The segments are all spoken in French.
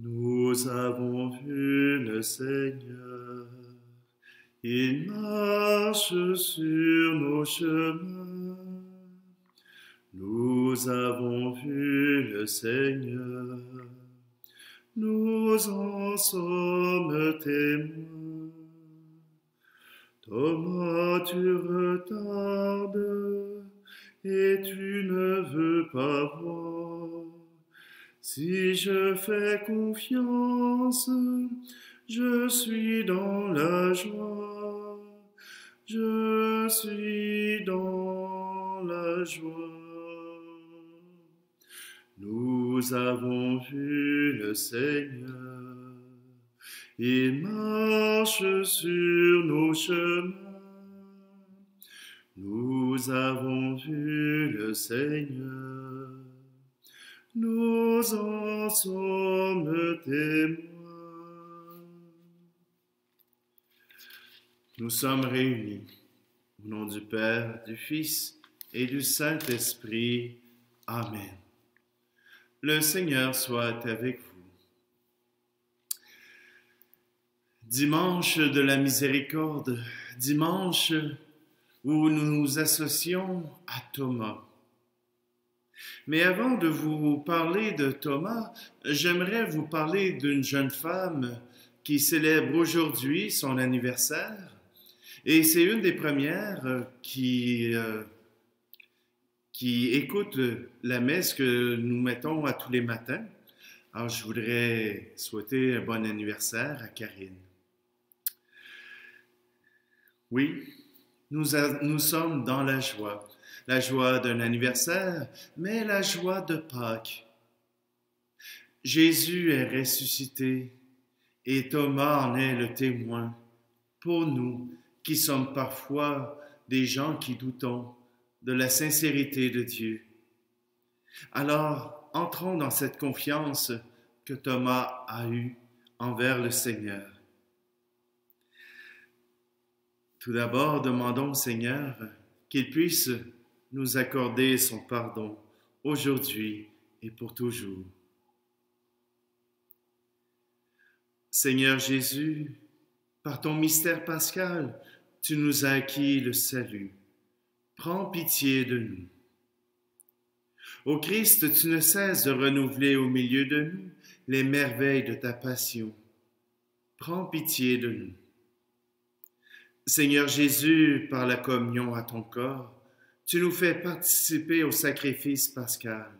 Nous avons vu le Seigneur, il marche sur nos chemins. Nous avons vu le Seigneur, nous en sommes témoins. Thomas, tu retardes et tu ne veux pas voir. Si je fais confiance, je suis dans la joie. Je suis dans la joie. Nous avons vu le Seigneur, il marche sur nos chemins. Nous avons vu le Seigneur, nous en sommes témoins. Nous sommes réunis au nom du Père, du Fils et du Saint-Esprit. Amen. Le Seigneur soit avec vous. Dimanche de la miséricorde, dimanche où nous nous associons à Thomas. Mais avant de vous parler de Thomas, j'aimerais vous parler d'une jeune femme qui célèbre aujourd'hui son anniversaire. Et c'est une des premières qui écoute la messe que nous mettons à tous les matins. Alors, je voudrais souhaiter un bon anniversaire à Karine. Oui, nous sommes dans la joie d'un anniversaire, mais la joie de Pâques. Jésus est ressuscité et Thomas en est le témoin pour nous qui sommes parfois des gens qui doutons de la sincérité de Dieu. Alors, entrons dans cette confiance que Thomas a eue envers le Seigneur. Tout d'abord, demandons au Seigneur qu'il puisse nous accorder son pardon aujourd'hui et pour toujours. Seigneur Jésus, par ton mystère pascal, tu nous as acquis le salut. Prends pitié de nous. Ô Christ, tu ne cesses de renouveler au milieu de nous les merveilles de ta passion. Prends pitié de nous. Seigneur Jésus, par la communion à ton corps, tu nous fais participer au sacrifice pascal.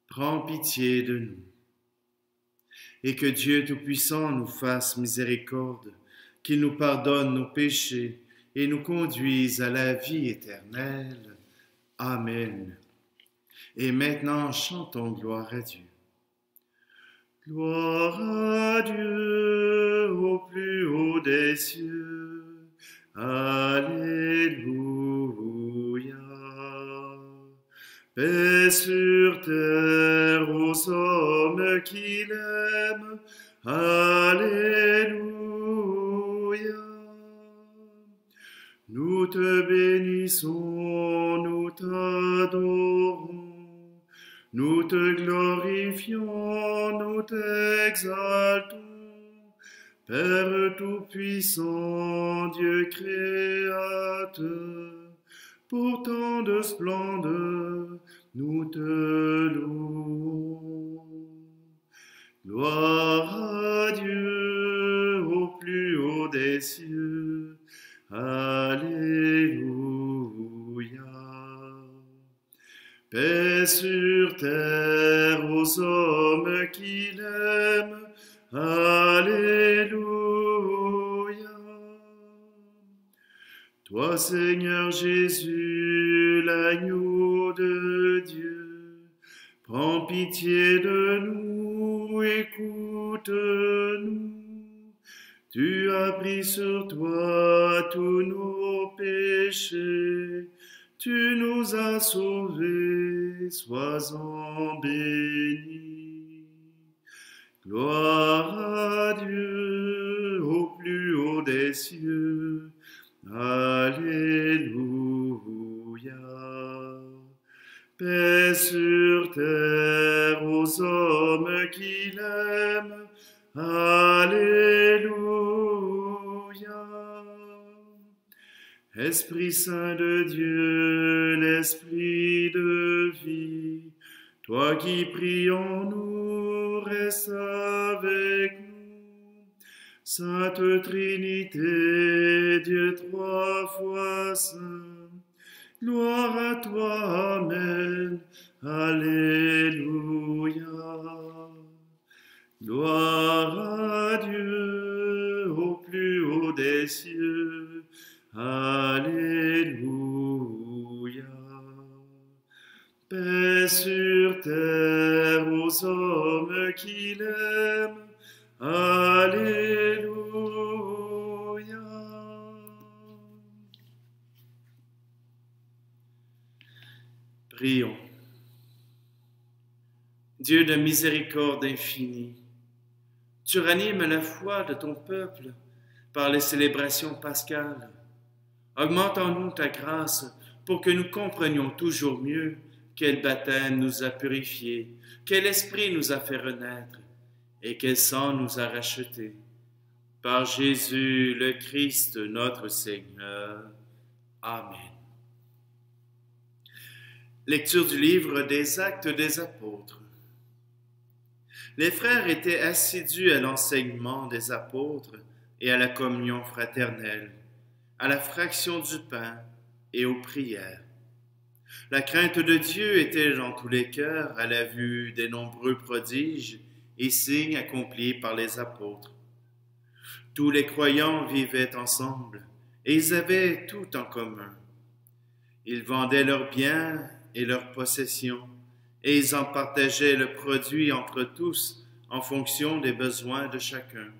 Prends pitié de nous. Et que Dieu Tout-Puissant nous fasse miséricorde, qu'il nous pardonne nos péchés et nous conduise à la vie éternelle. Amen. Et maintenant, chantons gloire à Dieu. Gloire à Dieu au plus haut des cieux. Alléluia. Paix sur terre aux hommes qui l'aiment. Alléluia. Nous te bénissons, nous t'adorons, nous te glorifions, nous t'exaltons. Père Tout-Puissant, Dieu Créateur, pour tant de splendeur, nous te louons. Gloire à Dieu au plus haut des cieux. Alléluia. Paix sur terre aux hommes qui l'aiment. Alléluia. Toi, Seigneur Jésus, l'agneau de Dieu, prends pitié de nous, écoute-nous. Tu as pris sur toi tous nos péchés, tu nous as sauvés, sois-en béni. Gloire à Dieu au plus haut des cieux. Alléluia. Paix sur terre aux hommes hommes qu'il aime. Alléluia. Esprit Saint de Dieu, l'Esprit de vie, toi qui pries en nous, reste avec nous. Sainte Trinité, Dieu trois fois saint, gloire à toi, Amen. Alléluia. Gloire à Dieu au plus haut des cieux. Alléluia. Paix sur terre aux hommes qu'il aime. Alléluia. Prions. Dieu de miséricorde infinie, tu ranimes la foi de ton peuple par les célébrations pascales. Augmente en nous ta grâce pour que nous comprenions toujours mieux quel baptême nous a purifiés, quel esprit nous a fait renaître et quel sang nous a rachetés. Par Jésus le Christ notre Seigneur. Amen. Lecture du livre des Actes des Apôtres. Les frères étaient assidus à l'enseignement des apôtres et à la communion fraternelle, à la fraction du pain et aux prières. La crainte de Dieu était dans tous les cœurs à la vue des nombreux prodiges et signes accomplis par les apôtres. Tous les croyants vivaient ensemble et ils avaient tout en commun. Ils vendaient leurs biens et leurs possessions et ils en partageaient le produit entre tous en fonction des besoins de chacun.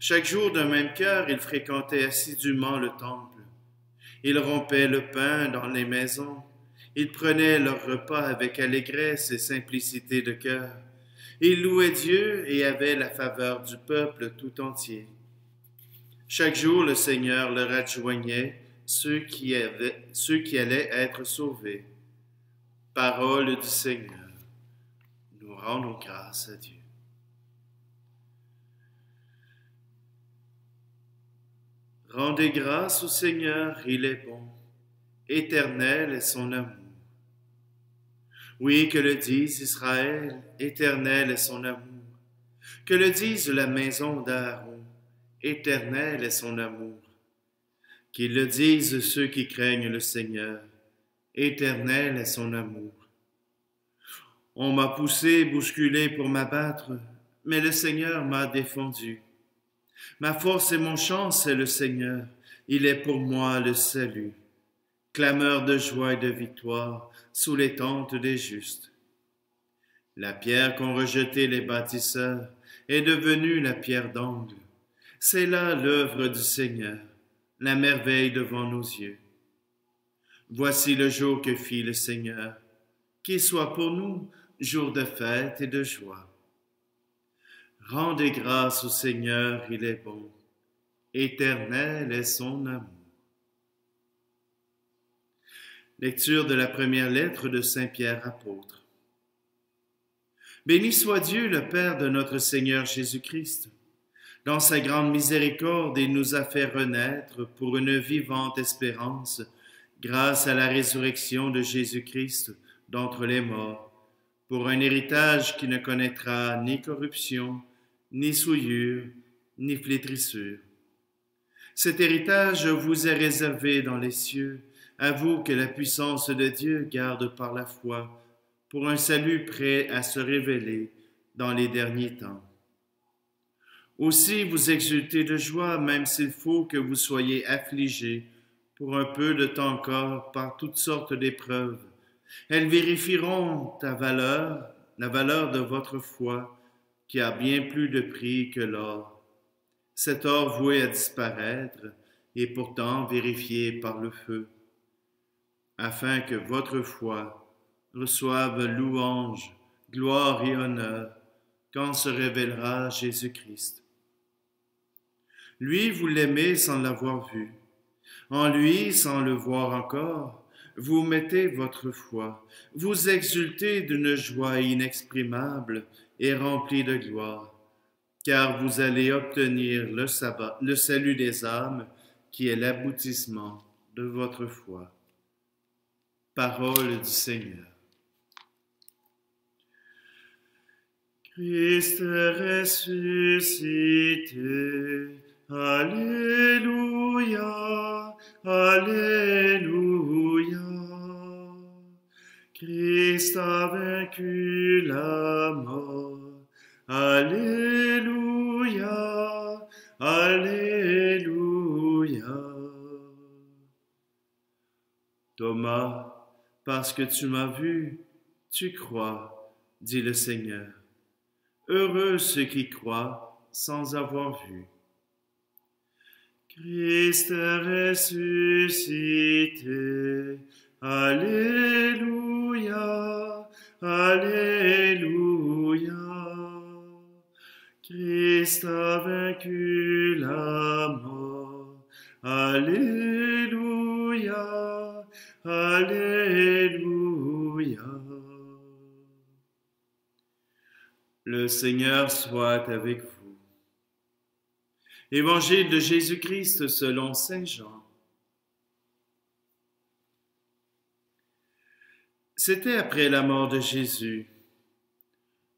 Chaque jour d'un même cœur, ils fréquentaient assidûment le temple. Ils rompaient le pain dans les maisons. Ils prenaient leur repas avec allégresse et simplicité de cœur. Ils louaient Dieu et avaient la faveur du peuple tout entier. Chaque jour, le Seigneur leur adjoignait ceux qui allaient être sauvés. Parole du Seigneur. Nous rendons grâce à Dieu. Rendez grâce au Seigneur, il est bon. Éternel est son amour. Oui, que le dise Israël, éternel est son amour. Que le dise la maison d'Aaron, éternel est son amour. Qu'ils le disent ceux qui craignent le Seigneur, éternel est son amour. On m'a poussé, bousculé pour m'abattre, mais le Seigneur m'a défendu. Ma force et mon chant, c'est le Seigneur, il est pour moi le salut. Clameur de joie et de victoire sous les tentes des justes. La pierre qu'ont rejetée les bâtisseurs est devenue la pierre d'angle. C'est là l'œuvre du Seigneur, la merveille devant nos yeux. Voici le jour que fit le Seigneur, qu'il soit pour nous jour de fête et de joie. Rendez grâce au Seigneur, il est bon. Éternel est son amour. Lecture de la première lettre de Saint Pierre apôtre. Béni soit Dieu, le Père de notre Seigneur Jésus-Christ. Dans sa grande miséricorde, il nous a fait renaître pour une vivante espérance, grâce à la résurrection de Jésus-Christ d'entre les morts, pour un héritage qui ne connaîtra ni corruption, ni souillure, ni flétrissure. Cet héritage vous est réservé dans les cieux, à vous que la puissance de Dieu garde par la foi, pour un salut prêt à se révéler dans les derniers temps. Aussi vous exultez de joie, même s'il faut que vous soyez affligés pour un peu de temps encore par toutes sortes d'épreuves. Elles vérifieront la valeur de votre foi, qui a bien plus de prix que l'or. Cet or voué à disparaître est pourtant vérifié par le feu, afin que votre foi reçoive louange, gloire et honneur quand se révélera Jésus-Christ. Lui, vous l'aimez sans l'avoir vu. En lui, sans le voir encore, vous mettez votre foi, vous exultez d'une joie inexprimable et remplie de gloire, car vous allez obtenir le sabbat, le salut des âmes, qui est l'aboutissement de votre foi. Parole du Seigneur. Christ est ressuscité, Alléluia, Alléluia. Christ a vaincu la mort, Alléluia, Alléluia. Thomas, parce que tu m'as vu, tu crois, dit le Seigneur. Heureux ceux qui croient sans avoir vu. Christ est ressuscité, Alléluia, Alléluia. Christ a vaincu la mort, Alléluia, Alléluia. Le Seigneur soit avec vous. Évangile de Jésus-Christ selon saint Jean. C'était après la mort de Jésus.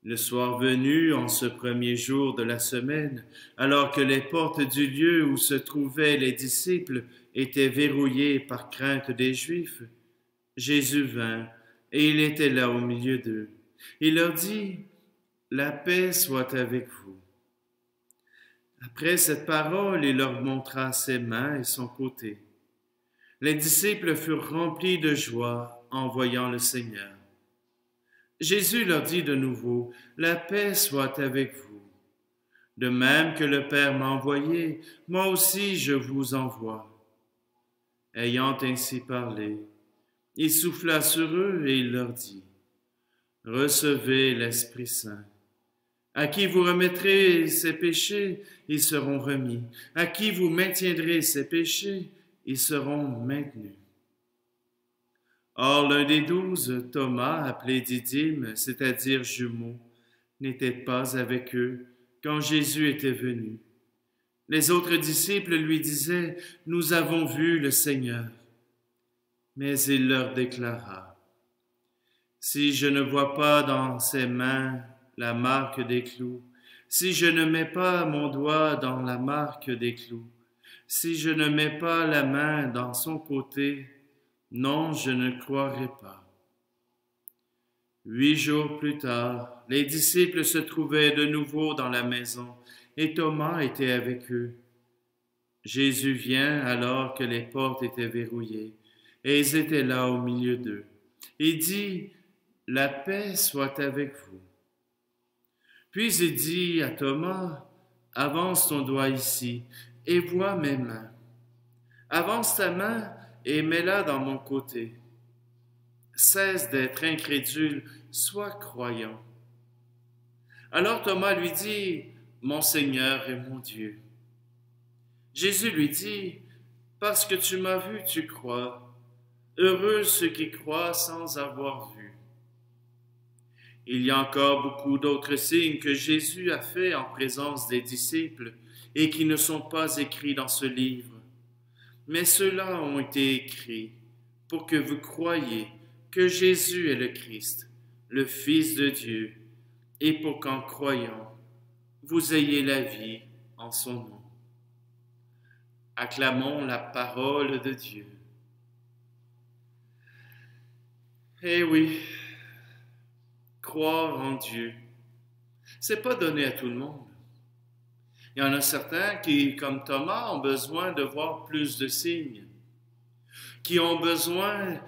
Le soir venu, en ce premier jour de la semaine, alors que les portes du lieu où se trouvaient les disciples étaient verrouillées par crainte des Juifs, Jésus vint, et il était là au milieu d'eux. Il leur dit: la paix soit avec vous. Après cette parole, il leur montra ses mains et son côté. Les disciples furent remplis de joie en voyant le Seigneur. Jésus leur dit de nouveau: la paix soit avec vous. De même que le Père m'a envoyé, moi aussi je vous envoie. Ayant ainsi parlé, il souffla sur eux et il leur dit: recevez l'Esprit Saint. À qui vous remettrez ses péchés, ils seront remis. À qui vous maintiendrez ses péchés, ils seront maintenus. Or, l'un des 12, Thomas, appelé Didyme, c'est-à-dire jumeau, n'était pas avec eux quand Jésus était venu. Les autres disciples lui disaient: nous avons vu le Seigneur. Mais il leur déclara: si je ne vois pas dans ses mains la marque des clous, si je ne mets pas mon doigt dans la marque des clous, si je ne mets pas la main dans son côté, non, je ne croirai pas. 8 jours plus tard, les disciples se trouvaient de nouveau dans la maison, et Thomas était avec eux. Jésus vient alors que les portes étaient verrouillées, et ils étaient là au milieu d'eux. Il dit: la paix soit avec vous. Puis il dit à Thomas: avance ton doigt ici et vois mes mains. Avance ta main et mets-la dans mon côté. Cesse d'être incrédule, sois croyant. Alors Thomas lui dit: mon Seigneur et mon Dieu. Jésus lui dit: parce que tu m'as vu, tu crois. Heureux ceux qui croient sans avoir vu. Il y a encore beaucoup d'autres signes que Jésus a faits en présence des disciples et qui ne sont pas écrits dans ce livre. Mais ceux-là ont été écrits pour que vous croyiez que Jésus est le Christ, le Fils de Dieu, et pour qu'en croyant, vous ayez la vie en son nom. Acclamons la parole de Dieu. Eh oui, croire en Dieu, c'est pas donné à tout le monde. Il y en a certains qui, comme Thomas, ont besoin de voir plus de signes, qui ont besoin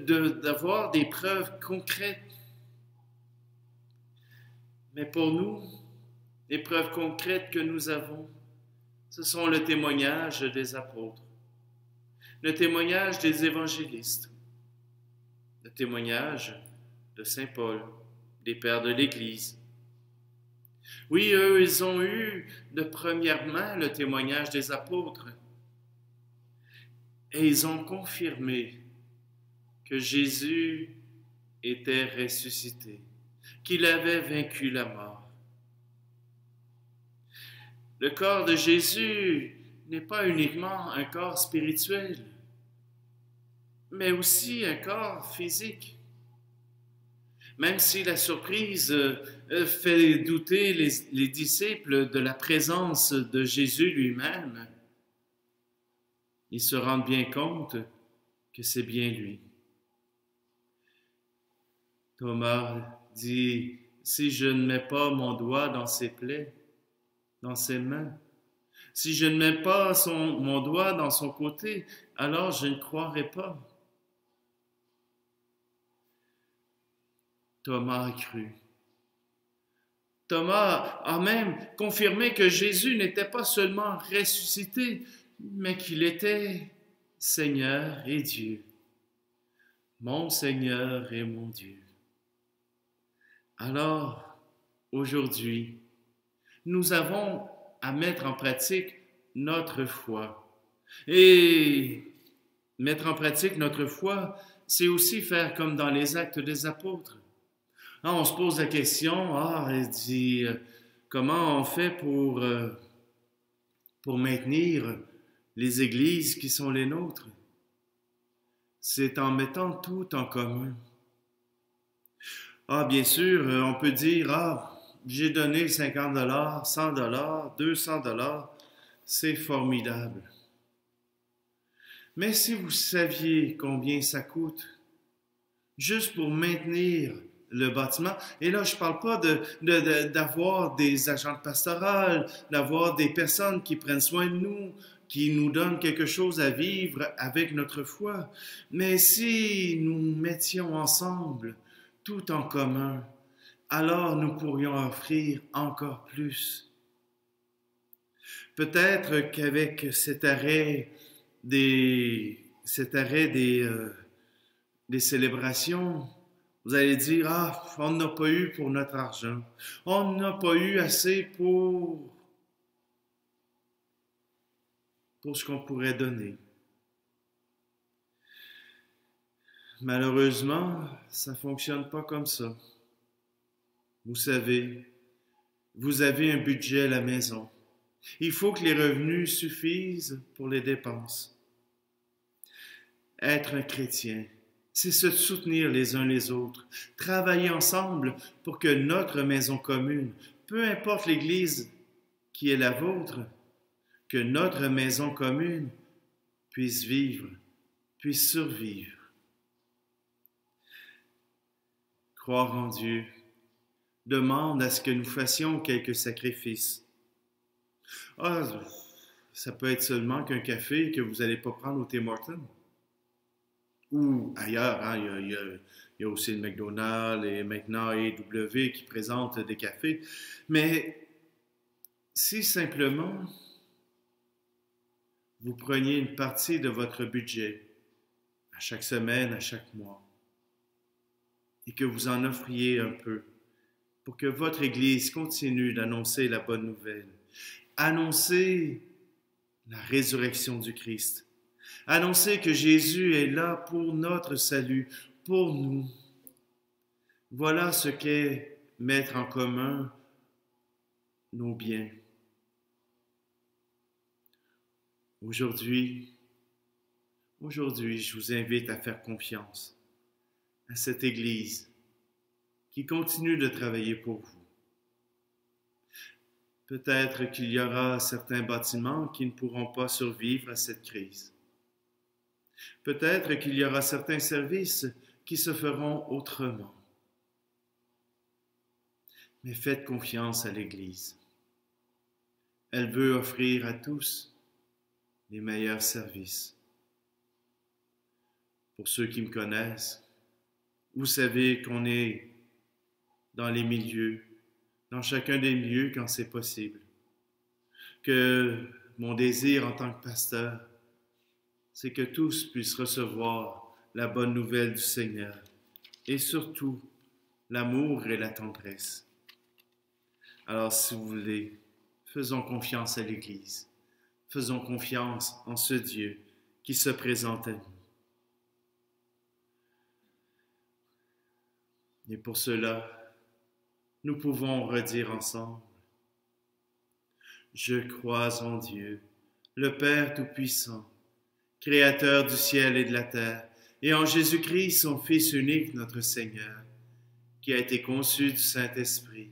d'avoir des preuves concrètes. Mais pour nous, les preuves concrètes que nous avons, ce sont le témoignage des apôtres, le témoignage des évangélistes, le témoignage de saint Paul, des pères de l'Église. Oui, eux, ils ont eu de première main le témoignage des apôtres et ils ont confirmé que Jésus était ressuscité, qu'il avait vaincu la mort. Le corps de Jésus n'est pas uniquement un corps spirituel, mais aussi un corps physique. Même si la surprise fait douter les disciples de la présence de Jésus lui-même, ils se rendent bien compte que c'est bien lui. Thomas dit, « Si je ne mets pas mon doigt dans ses plaies, dans ses mains, si je ne mets pas mon doigt dans son côté, alors je ne croirai pas. » Thomas a cru. Thomas a même confirmé que Jésus n'était pas seulement ressuscité, mais qu'il était Seigneur et Dieu. Mon Seigneur et mon Dieu. Alors, aujourd'hui, nous avons à mettre en pratique notre foi. Et mettre en pratique notre foi, c'est aussi faire comme dans les Actes des Apôtres. On se pose la question, elle dit, comment on fait pour maintenir les églises qui sont les nôtres? C'est en mettant tout en commun. Bien sûr, on peut dire, j'ai donné 50 $, 100 $, 200 $, c'est formidable. Mais si vous saviez combien ça coûte, juste pour maintenir le bâtiment, et là je ne parle pas d'avoir des agents pastorales, d'avoir des personnes qui prennent soin de nous, qui nous donnent quelque chose à vivre avec notre foi, mais si nous mettions ensemble tout en commun, alors nous pourrions offrir encore plus. Peut-être qu'avec cet arrêt des célébrations, vous allez dire, on n'a pas eu pour notre argent, on n'a pas eu assez pour ce qu'on pourrait donner. Malheureusement, ça ne fonctionne pas comme ça. Vous savez, vous avez un budget à la maison. Il faut que les revenus suffisent pour les dépenses. Être un chrétien, c'est se soutenir les uns les autres, travailler ensemble pour que notre maison commune, peu importe l'église qui est la vôtre, que notre maison commune puisse vivre, puisse survivre. Croire en Dieu demande à ce que nous fassions quelques sacrifices. Ça peut être seulement qu'un café que vous n'allez pas prendre au Tim Hortons. Ou ailleurs, il y a aussi le McDonald's et maintenant A&W qui présentent des cafés. Mais si simplement vous preniez une partie de votre budget à chaque semaine, à chaque mois, et que vous en offriez un peu pour que votre Église continue d'annoncer la bonne nouvelle, annoncer la résurrection du Christ, annoncer que Jésus est là pour notre salut, pour nous. Voilà ce qu'est mettre en commun nos biens. Aujourd'hui, je vous invite à faire confiance à cette Église qui continue de travailler pour vous. Peut-être qu'il y aura certains bâtiments qui ne pourront pas survivre à cette crise. Peut-être qu'il y aura certains services qui se feront autrement. Mais faites confiance à l'Église. Elle veut offrir à tous les meilleurs services. Pour ceux qui me connaissent, vous savez qu'on est dans les milieux, dans chacun des milieux quand c'est possible. Que mon désir en tant que pasteur, c'est que tous puissent recevoir la bonne nouvelle du Seigneur et surtout l'amour et la tendresse. Alors, si vous voulez, faisons confiance à l'Église. Faisons confiance en ce Dieu qui se présente à nous. Et pour cela, nous pouvons redire ensemble: Je crois en Dieu, le Père Tout-Puissant, Créateur du ciel et de la terre, et en Jésus-Christ, son Fils unique, notre Seigneur, qui a été conçu du Saint-Esprit,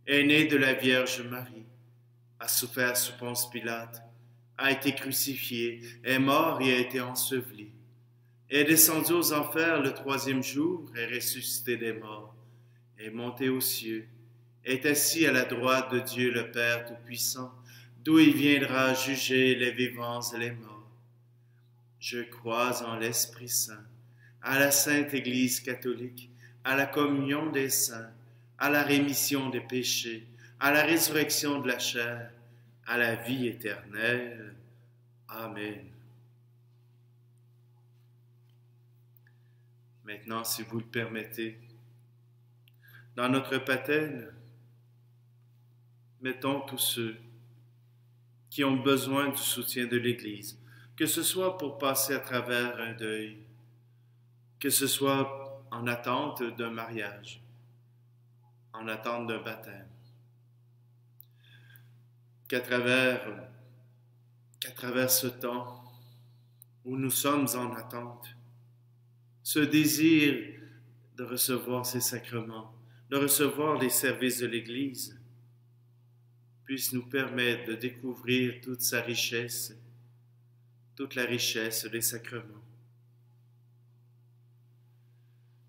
est né de la Vierge Marie, a souffert sous Ponce Pilate, a été crucifié, est mort et a été enseveli, est descendu aux enfers le troisième jour, est ressuscité des morts, est monté aux cieux, est assis à la droite de Dieu le Père Tout-Puissant, d'où il viendra juger les vivants et les morts. Je crois en l'Esprit Saint, à la Sainte Église catholique, à la communion des saints, à la rémission des péchés, à la résurrection de la chair, à la vie éternelle. Amen. Maintenant, si vous le permettez, dans notre patène, mettons tous ceux qui ont besoin du soutien de l'Église, que ce soit pour passer à travers un deuil, que ce soit en attente d'un mariage, en attente d'un baptême, qu'à travers ce temps où nous sommes en attente, ce désir de recevoir ces sacrements, de recevoir les services de l'Église, puisse nous permettre de découvrir toute sa richesse, toute la richesse des sacrements.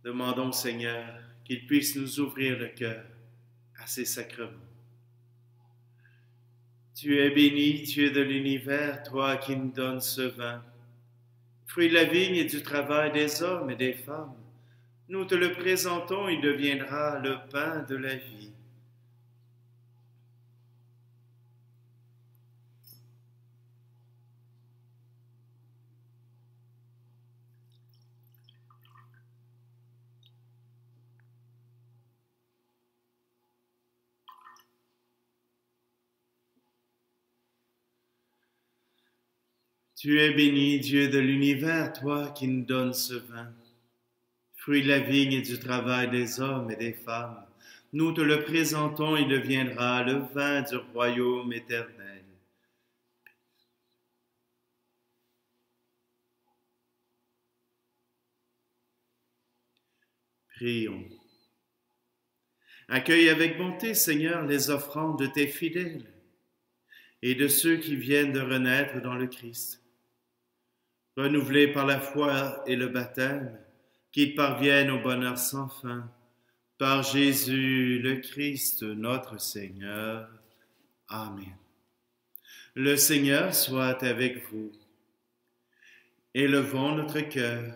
Demandons au Seigneur qu'il puisse nous ouvrir le cœur à ces sacrements. Tu es béni, Dieu de l'univers, toi qui nous donnes ce vin, fruit de la vigne et du travail des hommes et des femmes. Nous te le présentons, il deviendra le pain de la vie. Tu es béni, Dieu de l'univers, toi qui nous donnes ce vin, fruit de la vigne et du travail des hommes et des femmes. Nous te le présentons, il deviendra le vin du royaume éternel. Prions. Accueille avec bonté, Seigneur, les offrandes de tes fidèles et de ceux qui viennent de renaître dans le Christ. Renouvelés par la foi et le baptême, qu'ils parviennent au bonheur sans fin, par Jésus le Christ, notre Seigneur. Amen. Le Seigneur soit avec vous. Élevons notre cœur.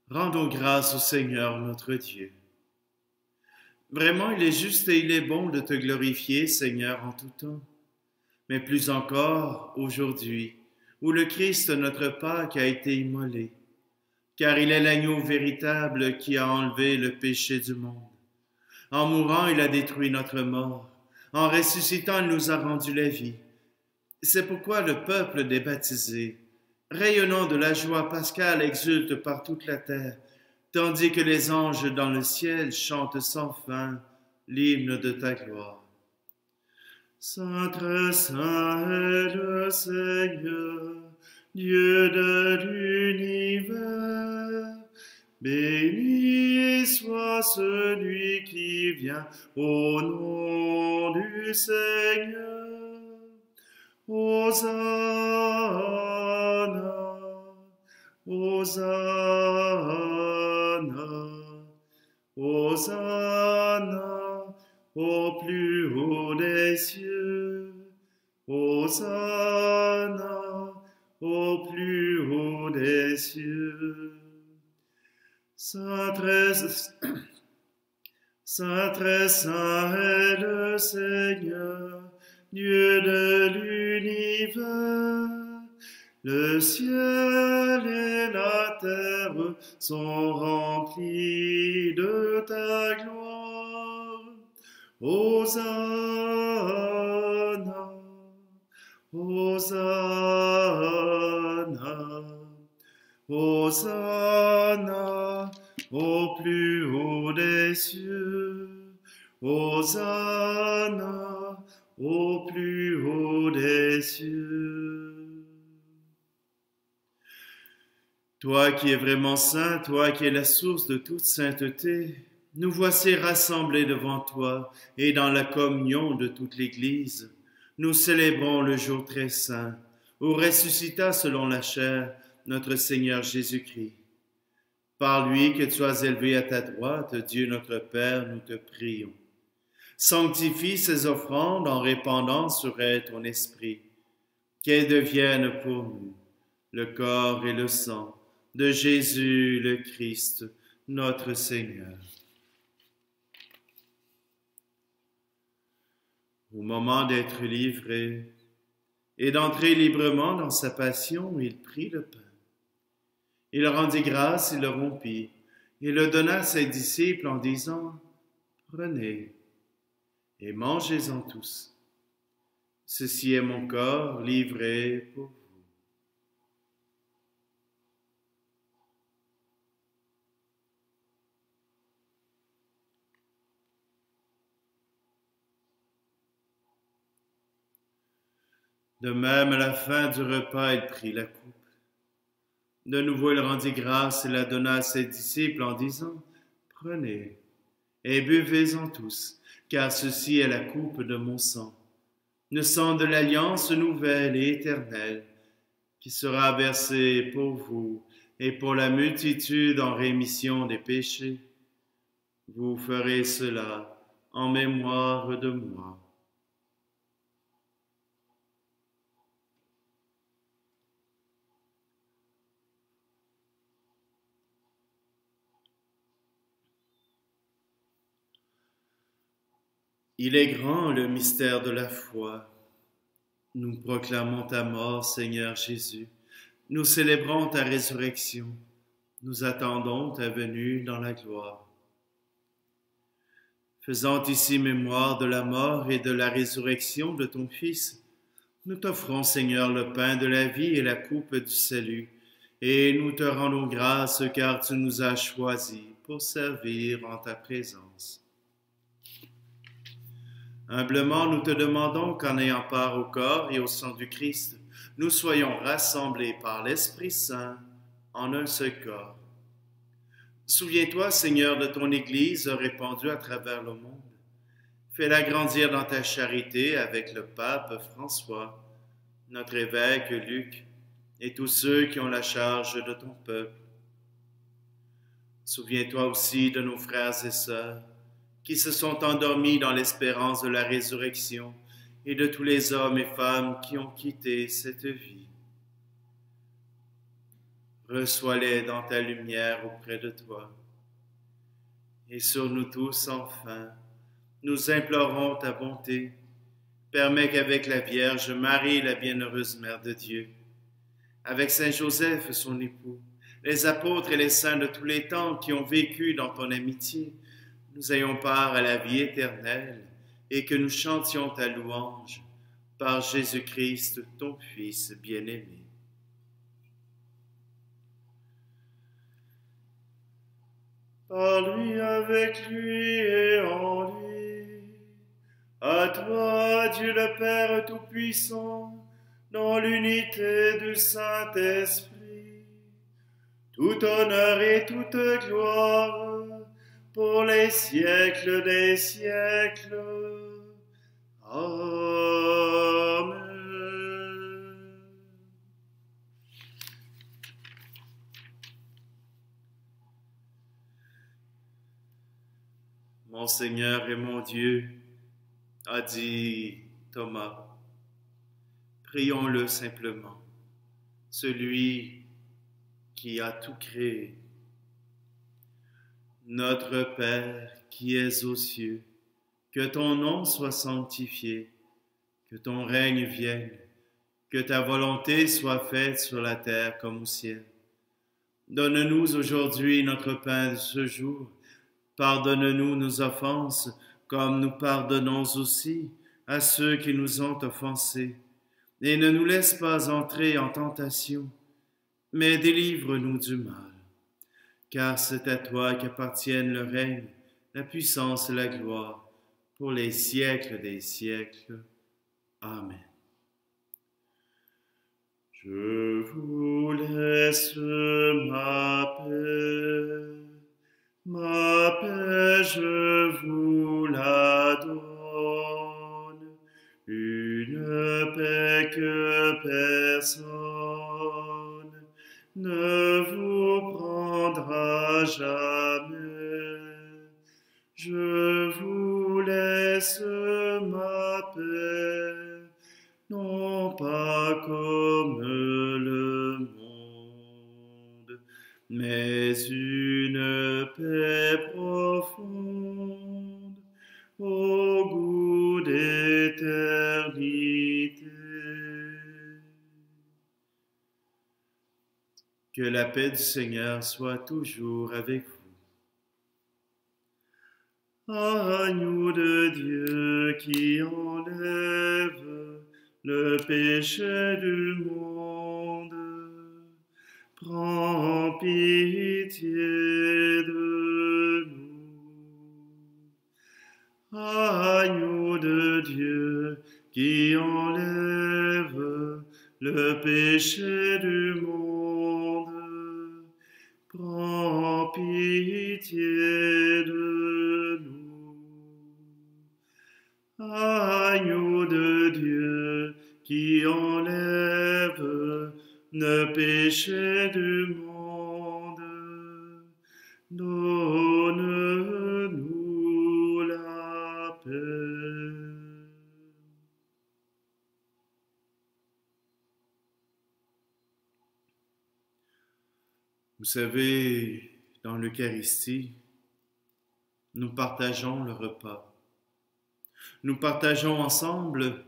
Rendons grâce au Seigneur notre Dieu. Vraiment, il est juste et il est bon de te glorifier, Seigneur, en tout temps, mais plus encore aujourd'hui, où le Christ, notre Pâque, a été immolé, car il est l'agneau véritable qui a enlevé le péché du monde. En mourant, il a détruit notre mort. En ressuscitant, il nous a rendu la vie. C'est pourquoi le peuple des baptisés, rayonnant de la joie pascale, exulte par toute la terre, tandis que les anges dans le ciel chantent sans fin l'hymne de ta gloire. Saint, très saint est le Seigneur, Dieu de l'univers. Béni soit celui qui vient au nom du Seigneur. Hosanna, Hosanna, Hosanna au plus haut des cieux. Hosanna au plus haut des cieux. Saint très saint est le Seigneur, Dieu de l'univers. Le ciel et la terre sont remplis de ta gloire. Hosanna, Hosanna, Hosanna au plus haut haut des cieux. Hosanna au plus haut des cieux. Toi qui es vraiment saint, toi qui es la source de toute sainteté, nous voici rassemblés devant toi et dans la communion de toute l'Église. Nous célébrons le jour très saint où ressuscita selon la chair notre Seigneur Jésus-Christ. Par lui que tu sois élevé à ta droite, Dieu notre Père, nous te prions. Sanctifie ces offrandes en répandant sur elles ton esprit, qu'elles deviennent pour nous le corps et le sang de Jésus le Christ, notre Seigneur. Au moment d'être livré et d'entrer librement dans sa passion, il prit le pain. Il rendit grâce, il le rompit, et le donna à ses disciples en disant, « Prenez et mangez-en tous. Ceci est mon corps livré pour vous. » De même, à la fin du repas, il prit la coupe. De nouveau, il rendit grâce et la donna à ses disciples en disant, « Prenez et buvez-en tous, car ceci est la coupe de mon sang, le sang de l'alliance nouvelle et éternelle, qui sera versé pour vous et pour la multitude en rémission des péchés. Vous ferez cela en mémoire de moi. » Il est grand le mystère de la foi. Nous proclamons ta mort, Seigneur Jésus. Nous célébrons ta résurrection. Nous attendons ta venue dans la gloire. Faisant ici mémoire de la mort et de la résurrection de ton Fils, nous t'offrons, Seigneur, le pain de la vie et la coupe du salut, et nous te rendons grâce car tu nous as choisis pour servir en ta présence. Humblement, nous te demandons qu'en ayant part au corps et au sang du Christ, nous soyons rassemblés par l'Esprit Saint en un seul corps. Souviens-toi, Seigneur, de ton Église répandue à travers le monde. Fais-la grandir dans ta charité avec le pape François, notre évêque Luc et tous ceux qui ont la charge de ton peuple. Souviens-toi aussi de nos frères et sœurs qui se sont endormis dans l'espérance de la résurrection et de tous les hommes et femmes qui ont quitté cette vie. Reçois-les dans ta lumière auprès de toi. Et sur nous tous, enfin, nous implorons ta bonté. Permets qu'avec la Vierge Marie, la bienheureuse Mère de Dieu, avec Saint Joseph, son époux, les apôtres et les saints de tous les temps qui ont vécu dans ton amitié, nous ayons part à la vie éternelle et que nous chantions ta louange par Jésus-Christ, ton Fils bien-aimé. Par lui, avec lui et en lui, à toi, Dieu le Père Tout-Puissant, dans l'unité du Saint-Esprit, tout honneur et toute gloire, pour les siècles des siècles. Amen. Mon Seigneur et mon Dieu, a dit Thomas, prions-le simplement, celui qui a tout créé. Notre Père qui es aux cieux, que ton nom soit sanctifié, que ton règne vienne, que ta volonté soit faite sur la terre comme au ciel. Donne-nous aujourd'hui notre pain de ce jour. Pardonne-nous nos offenses, comme nous pardonnons aussi à ceux qui nous ont offensés. Et ne nous laisse pas entrer en tentation, mais délivre-nous du mal. Car c'est à toi qu'appartiennent le règne, la puissance et la gloire, pour les siècles des siècles. Amen. Je vous laisse ma paix je vous la donne, une paix que personne ne vous prendra jamais. Je vous laisse ma paix, non pas comme le monde, mais une paix profonde, au goût d'éternité. Que la paix du Seigneur soit toujours avec vous. Agneau de Dieu qui enlève le péché du monde, prends pitié de nous. Agneau de Dieu qui enlève le péché du monde, prends pitié de nous. Agneau de Dieu qui enlève le péché du monde, donne-nous la paix. Vous savez, dans l'Eucharistie, nous partageons le repas. Nous partageons ensemble,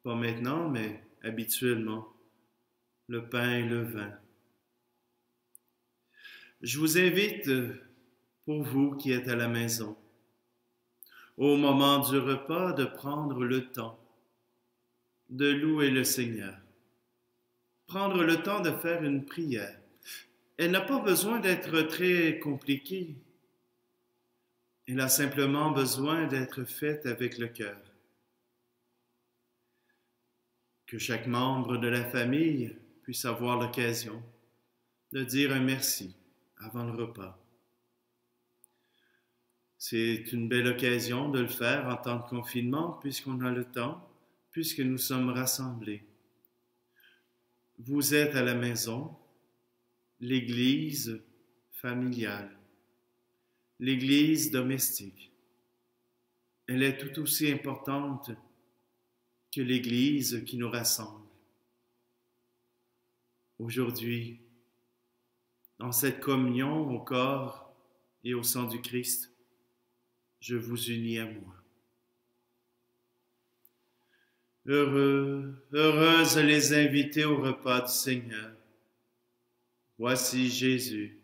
pas maintenant, mais habituellement, le pain et le vin. Je vous invite, pour vous qui êtes à la maison, au moment du repas, de prendre le temps de louer le Seigneur. Prendre le temps de faire une prière. Elle n'a pas besoin d'être très compliquée. Elle a simplement besoin d'être faite avec le cœur. Que chaque membre de la famille puisse avoir l'occasion de dire un merci avant le repas. C'est une belle occasion de le faire en temps de confinement puisqu'on a le temps, puisque nous sommes rassemblés. Vous êtes à la maison, l'église familiale, l'église domestique. Elle est tout aussi importante que l'église qui nous rassemble. Aujourd'hui, dans cette communion au corps et au sang du Christ, je vous unis à moi. Heureuses les invités au repas du Seigneur. Voici Jésus,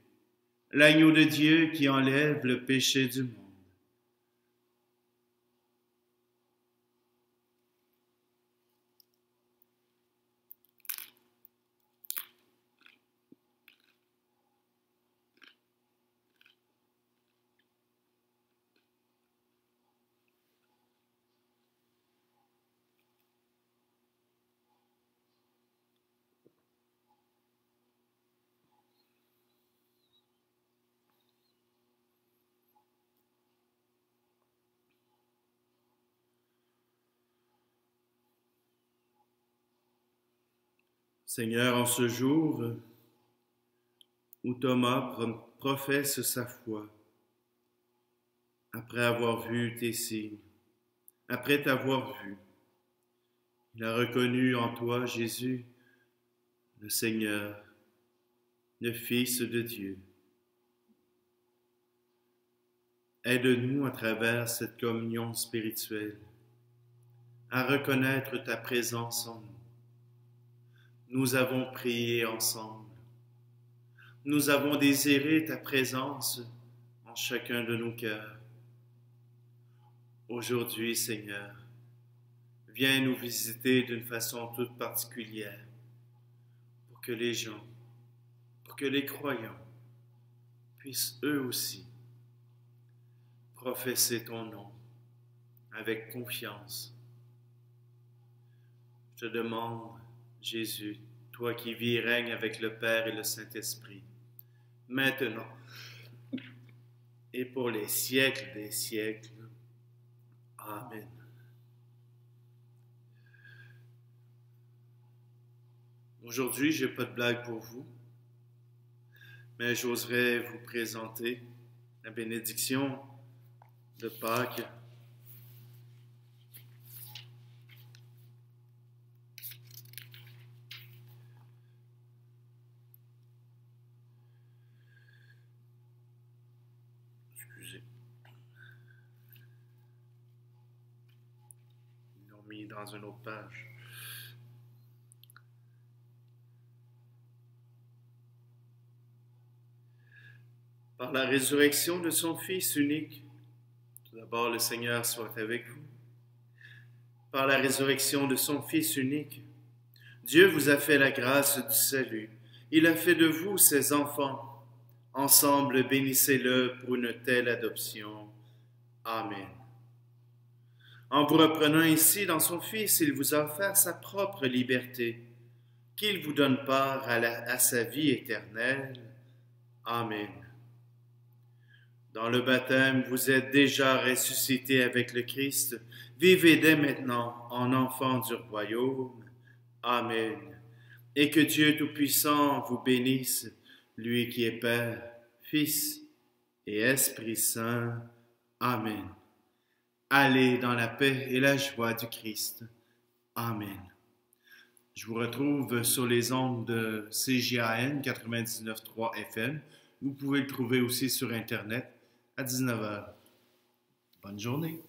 l'agneau de Dieu qui enlève le péché du monde. Seigneur, en ce jour où Thomas professe sa foi, après avoir vu tes signes, après t'avoir vu, il a reconnu en toi, Jésus, le Seigneur, le Fils de Dieu. Aide-nous à travers cette communion spirituelle à reconnaître ta présence en nous. Nous avons prié ensemble. Nous avons désiré ta présence en chacun de nos cœurs. Aujourd'hui, Seigneur, viens nous visiter d'une façon toute particulière pour que les gens, pour que les croyants puissent eux aussi professer ton nom avec confiance. Je te demande, Jésus, toi qui vis et règnes avec le Père et le Saint-Esprit, maintenant et pour les siècles des siècles. Amen. Aujourd'hui, je n'ai pas de blague pour vous, mais j'oserais vous présenter la bénédiction de Pâques. Excusez. Ils l'ont mis dans une autre page. Par la résurrection de son Fils unique, tout d'abord le Seigneur soit avec vous. Par la résurrection de son Fils unique, Dieu vous a fait la grâce du salut. Il a fait de vous ses enfants. Ensemble, bénissez-le pour une telle adoption. Amen. En vous reprenant ici dans son Fils, il vous a offert sa propre liberté, qu'il vous donne part à sa vie éternelle. Amen. Dans le baptême, vous êtes déjà ressuscités avec le Christ. Vivez dès maintenant en enfants du royaume. Amen. Et que Dieu Tout-Puissant vous bénisse, lui qui est Père, Fils et Esprit Saint. Amen. Allez dans la paix et la joie du Christ. Amen. Je vous retrouve sur les ondes de CJAN 99.3 FM. Vous pouvez le trouver aussi sur Internet à 19h. Bonne journée.